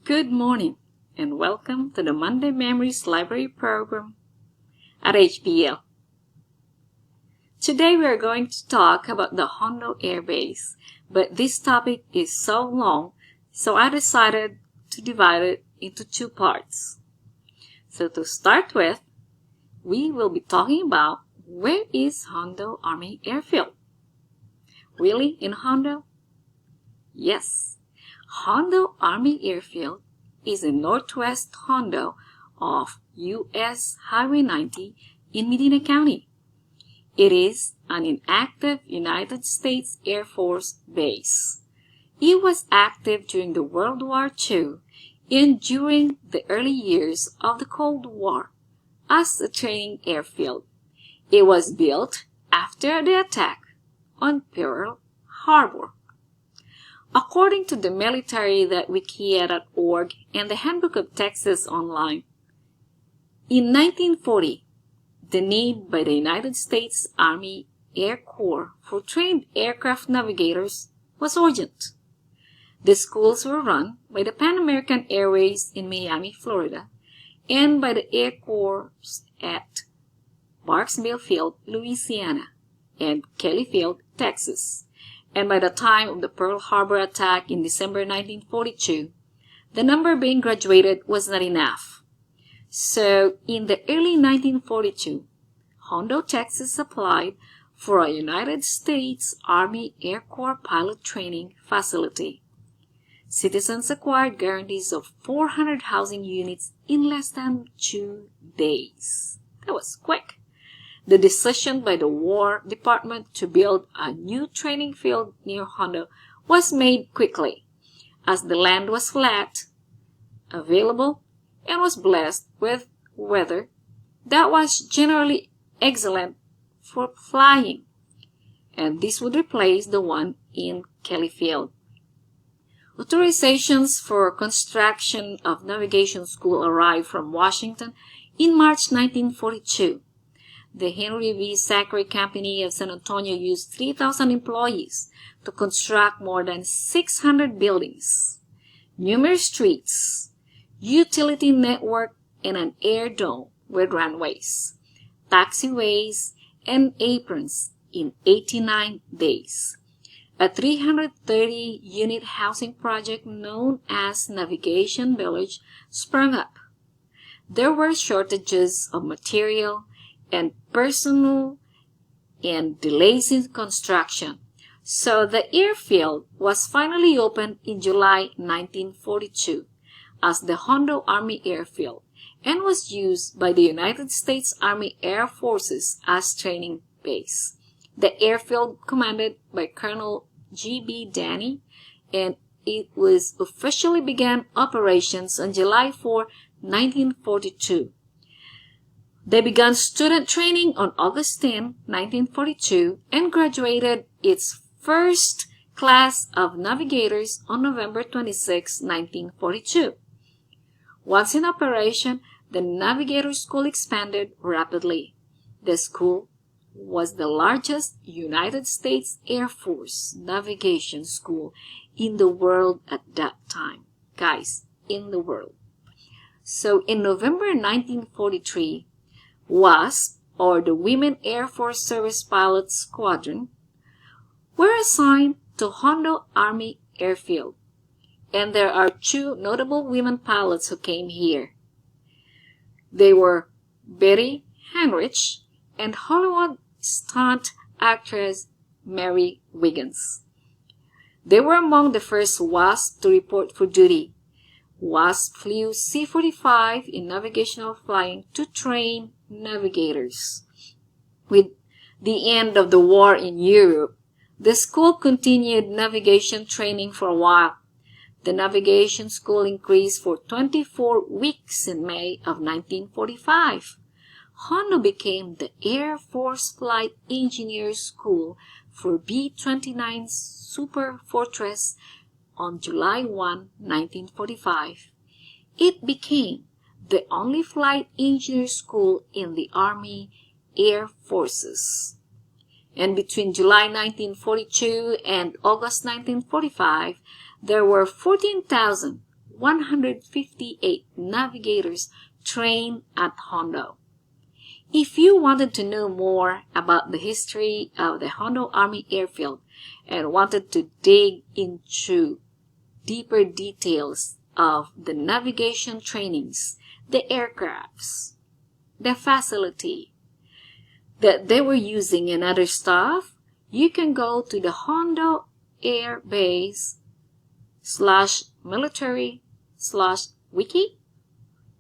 Good morning and welcome to the Monday Memories Library Program at HBL. Today we are going to talk about the Hondo Air Base, but this topic is so long, so I decided to divide it into two parts. So to start with, we will be talking about where is Hondo Army Airfield. Really, in Hondo? Yes, Hondo Army Airfield is in northwest Hondo of U.S. Highway 90 in Medina County. It is an inactive United States Air Force base. It was active during the World War II and during the early years of the Cold War as a training airfield. It was built after the attack on Pearl Harbor. According to the military.wikia.org and the Handbook of Texas Online, in 1940, the need by the United States Army Air Corps for trained aircraft navigators was urgent. The schools were run by the Pan American Airways in Miami, Florida, and by the Air Corps at Barksville Field, Louisiana, and Kelly Field, Texas. And by the time of the Pearl Harbor attack in December 1942, the number being graduated was not enough. So, in the early 1942, Hondo, Texas applied for a United States Army Air Corps pilot training facility. Citizens acquired guarantees of 400 housing units in less than 2 days. That was quick. The decision by the War Department to build a new training field near Hondo was made quickly, as the land was flat, available, and was blessed with weather that was generally excellent for flying, and this would replace the one in Kelly Field. Authorizations for construction of navigation school arrived from Washington in March 1942. The Henry V. Zachary Company of San Antonio used 3,000 employees to construct more than 600 buildings, numerous streets, utility network, and an air dome with runways, taxiways, and aprons in 89 days. A 330-unit housing project known as Navigation Village sprung up. There were shortages of material and personnel and delays in construction. So the airfield was finally opened in July 1942 as the Hondo Army Airfield and was used by the United States Army Air Forces as training base. The airfield commanded by Colonel G.B. Danny, and it was officially began operations on July 4, 1942. They began student training on August 10, 1942, and graduated its first class of navigators on November 26, 1942. Once in operation, the Navigator School expanded rapidly. The school was the largest United States Air Force navigation school in the world at that time. Guys, in the world. So in November 1943, WASP, or the Women Air Force Service Pilots Squadron, were assigned to Hondo Army Airfield, and there are two notable women pilots who came here. They were Betty Heinrich and Hollywood stunt actress Mary Wiggins. They were among the first WASP to report for duty. WASP flew C-45 in navigational flying to train navigators. With the end of the war in Europe, the school continued navigation training for a while. The navigation school increased for 24 weeks in May of 1945. Hondo became the Air Force Flight Engineer School for B-29 Super Fortress on July 1, 1945. It became the only flight engineer school in the Army Air Forces. And between July 1942 and August 1945, there were 158 navigators trained at Hondo. If you wanted to know more about the history of the Hondo Army Airfield and wanted to dig into deeper details of the navigation trainings, the aircrafts, the facility that they were using and other stuff, you can go to the Hondo Air Base /military/wiki,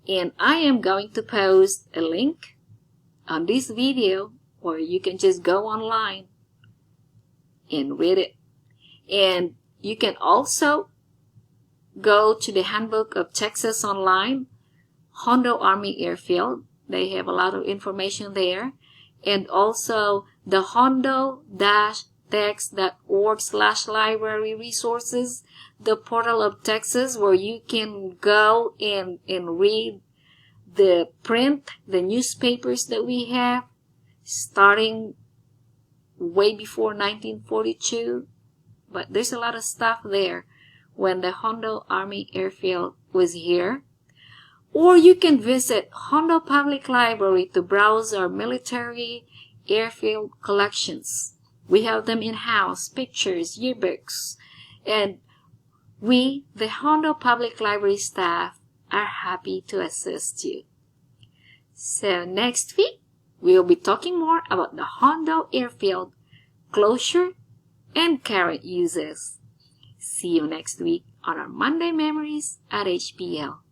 and I am going to post a link on this video where you can just go online and read it. And you can also go to the Handbook of Texas Online, Hondo Army Airfield. They have a lot of information there. And also the hondo-tex.org/library resources, the portal of Texas, where you can go and read the newspapers that we have, starting way before 1942. But there's a lot of stuff there when the Hondo Army Airfield was here. Or you can visit Hondo Public Library to browse our military airfield collections. We have them in-house, pictures, yearbooks, and we, the Hondo Public Library staff, are happy to assist you. So next week, we'll be talking more about the Hondo Airfield, closure, and current uses. See you next week on our Monday Memories at HPL.